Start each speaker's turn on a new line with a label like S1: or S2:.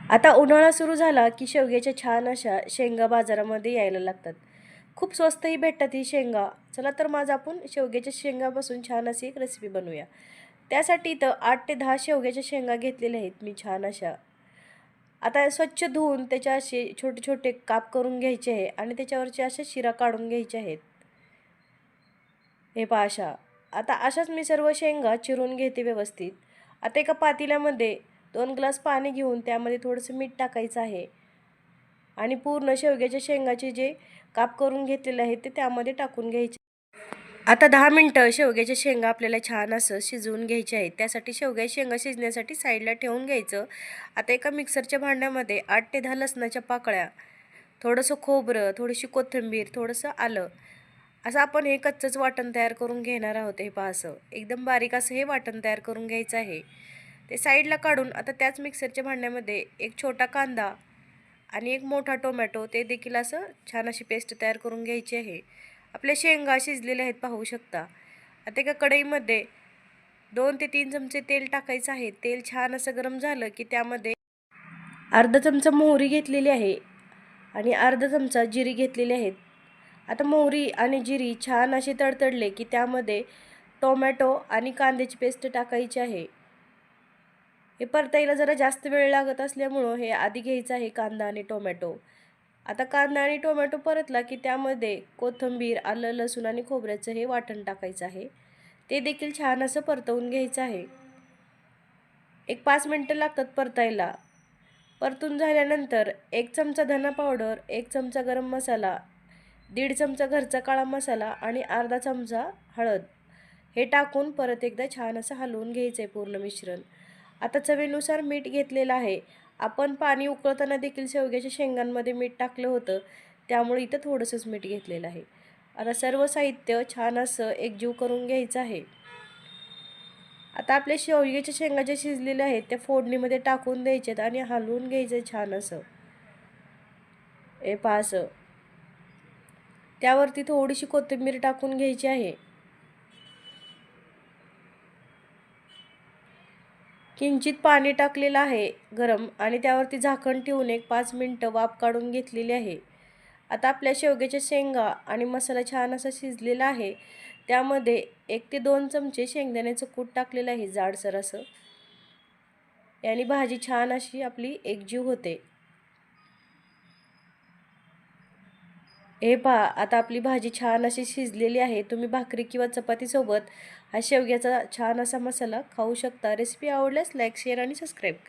S1: आता उन्हाळा सुरू झाला की शेवग्याच्या छान अशा शेंगा बाजारामध्ये यायला लागतात. खूप स्वस्तही भेटतात ही शेंगा. चला तर मग आज आपण शेवग्याच्या शेंगापासून छान अशी एक रेसिपी बनवूया. त्यासाठी इथं 8 ते 10 शेवग्याच्या शेंगा घेतलेल्या आहेत मी छान अशा. आता स्वच्छ धुवून त्याचे असे छोटे-छोटे काप करून घ्यायचे आहे आणि त्याच्यावरच्या अशा शिरा काढून घ्यायच्या आहेत. हे पहा अशा. आता अशाच मी सर्व शेंगा चिरून घेते व्यवस्थित. आता एका पातेल्यामध्ये 2 ग्लास पाणी घेऊन त्यामध्ये थोडंसं मीठ टाकायचं आहे आणि पूर्ण शेवग्याच्या शेंगाचे जे काप करून घेतलेले आहेत ते त्यामध्ये टाकून घ्यायचे. आता 10 मिनिटं शेवग्याच्या शेंगा आपल्याला छान असं शिजवून घ्यायचे आहेत. त्यासाठी शेवग्याच्या शेंगा शिजण्यासाठी साईडला ठेवून घ्यायचं. आता एका मिक्सरच्या भांड्यामध्ये 8 ते 10 लसणाच्या पाकळ्या, थोडंसं खोबरं, थोडीशी कोथिंबीर, थोडंसं आलं, असं आपण हे कच्चंच वाटण तयार करून घेणार आहोत. हे पहा असं एकदम बारीक असं हे वाटण तयार करून घ्यायचं आहे. ते साईडला काढून आता त्याच मिक्सरच्या भांड्यामध्ये एक छोटा कांदा आणि एक मोठा टोमॅटो ते देखील असं छान अशी पेस्ट तयार करून घ्यायची आहे. आपल्या शेंगा शिजलेल्या आहेत पाहू शकता. आता एका कढईमध्ये 2 ते 3 चमचे तेल टाकायचं आहे. तेल छान असं गरम झालं की त्यामध्ये अर्धा चमचा मोहरी घेतलेली आहे आणि अर्धा चमचा जिरी घेतलेली आहेत. आता मोहरी आणि जिरी छान असे तडतडले की त्यामध्ये टोमॅटो आणि कांद्याची पेस्ट टाकायची आहे. हे परतायला जरा जास्त वेळ लागत असल्यामुळं हे आधी घ्यायचं आहे कांदा आणि टोमॅटो. आता कांदा आणि टोमॅटो परतला की त्यामध्ये कोथिंबीर, आलं, लसूण आणि खोबऱ्याचं हे वाटण टाकायचं आहे. ते देखील छान असं परतवून घ्यायचं आहे. एक 5 मिनिटं लागतात परतायला. परतून झाल्यानंतर 1 चमचा धना पावडर, 1 चमचा गरम मसाला, 1.5 चमचा घरचा काळा मसाला आणि अर्धा चमचा हळद हे टाकून परत एकदा छान असं हलवून घ्यायचं आहे पूर्ण मिश्रण. आता चवीनुसार मीठ घेतलेलं आहे. आपण पाणी उकळताना देखील शेवग्याच्या शेंगांमध्ये मीठ टाकलं होतं, त्यामुळे इथं थोडंसंच मीठ घेतलेलं आहे. आता सर्व साहित्य छान असं एकजीव करून घ्यायचं आहे. आता आपल्या शेवग्याच्या शेंगा ज्या शिजलेल्या आहेत त्या फोडणीमध्ये टाकून द्यायच्यात आणि हलवून घ्यायचं छान असं. हे पहा असं. त्यावरती थोडीशी कोथिंबीर टाकून घ्यायची आहे. किंचित पाणी टाकलेलं आहे गरम आणि त्यावरती झाकण ठेवून एक 5 मिनिटं वाफ काढून घेतलेली आहे. आता आपल्या शेवग्याच्या शेंगा आणि मसाला छान असा शिजलेला आहे. त्यामध्ये 1 ते 2 चमचे शेंगदाण्याचं कूट टाकलेलं आहे जाडसर असं. याने भाजी छान अशी आपली एकजीव होते. हे पहा आता आपली भाजी छान अशी शिजलेली आहे. तुम्ही भाकरी किंवा चपातीसोबत हा शेवग्याचा छान असा मसाला खाऊ शकता. रेसिपी आवडल्यास लाईक, शेअर आणि सबस्क्राईब करा.